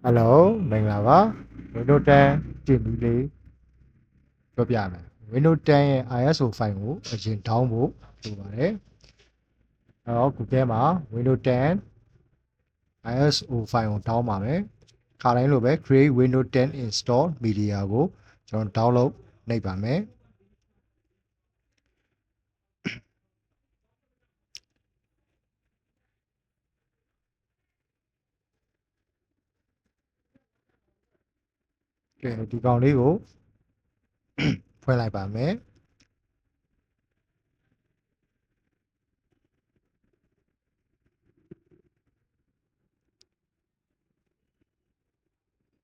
Hello မင်္ဂလာပါ Windows 10 ကျင့်နည်းလေးပြောပြမယ် Windows 10ရဲ့ ISO ဖိုင်ကိုအရင် down ဖို့လိုပါတယ်အဲ့တော့ Google မှာ Windows 10 ISO ဖိုင်ကို down ပါမယ်ခါတိုင်းလိုပဲ create Windows 10 install media ကိုကျွန်တော် download နှိပ်ပါမယ်ကဲဒီကောင်လေးကိုဖွင့်လိုက်ပါမယ်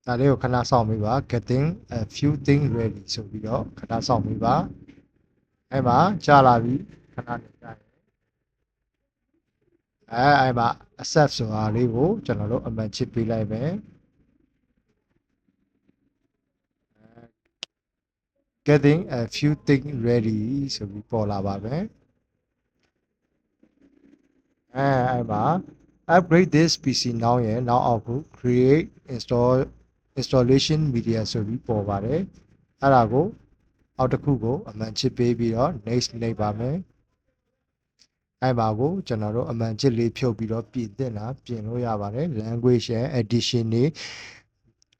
ဒါလေးကိုခဏစောင့်ပြီးပါ getting a few things ready ဆိုပြီးတော့ခဏစောင့်ပြီးပါအဲ့မှာကြာလာပြီခဏနေကြာရင်အဲ့မှာ accept ဆိုတာလေးကိုကျွန်တော်တို့အမှန်ချစ်ပေးလိုက်မယ်getting a few things ready ဆိုပြီးပေါ်လာပါမယ်အဲ့မှာ upgrade this PC now ရဲ့နောက်အောက်ကို create installation media ဆိုပြီးပေါ်ပါတယ်အဲ့ဒါကိုအောက်တစ်ခုကိုအမှန်ချစ်ပေးပြီးတော့ next နှိပ်ပါမယ်အဲ့ပါကိုကျွန်တော်တို့အမှန်ချစ်လေးဖြုတ်ပြီးတော့ပြင်သင့်တာပြင်လို့ရပါတယ် language ရဲ့ edition တွေ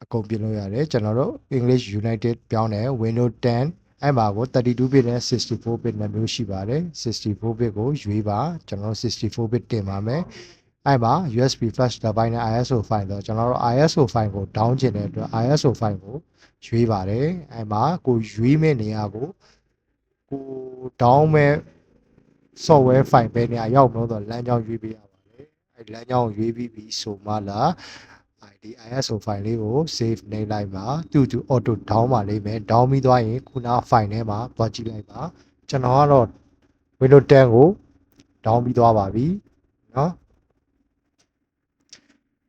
အကုန်ပြင်လို့ရတယ်ကျွန်တော်တို့ English United ပြောင်းတယ် Windows 10အဲ့ပါကို32 bit နဲ့64 bit နဲ့မျိုးရှိပါတယ်64 bit ကိုရွေးပါကျွန်တော်တို့64 bit တင်ပါမယ်အဲ့မှာ USB flash drive နဲ့ ISO file တော့ကျွန်တော်တို့ ISO file ကို down ချင်တဲ့အတွက် ISO file ကိုရွေးပါတယ်အဲ့မှာကိုရွေးမဲ့နေရာကို down မဲ့ software file ပဲနေရာရောက်မလို့တော့လမ်းကြောင်းရွေးပေးရပါတယ်အဲ့လမ်းကြောင်းကိုရွေးပြီးပြီဆိုမှလားဒီ ISO file လေးကို save နှိပ်လိုက်ပါသူ့ auto down ပါလိမ့်မယ် down ပြီးသွားရင်ခုန file ထဲမှာသွားကြည့်လိုက်ပါကျွန်တော်ကတော့ Windows 10ကို down ပြီးသွားပါပြီเนาะ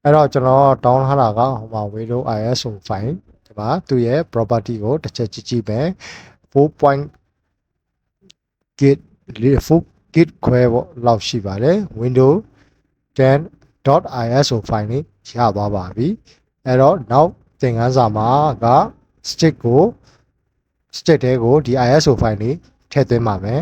အဲ့တော့ကျွန်တော် down ထားတာကဟိုမှာ Windows ISO file ဒီမှာသူ့ရဲ့ property ကိုတစ်ချက်ကြည့်ကြည့်ပဲ4.git ခွဲပေါ့လောက်ရှိပါတယ် Windows 10.iso file လေးရသွားပါပြီအဲ့တော့နောက်သင်ခန်းစာမှာက stick ထဲကိုဒီ ISO file လေးထည့်သွင်းပါမယ်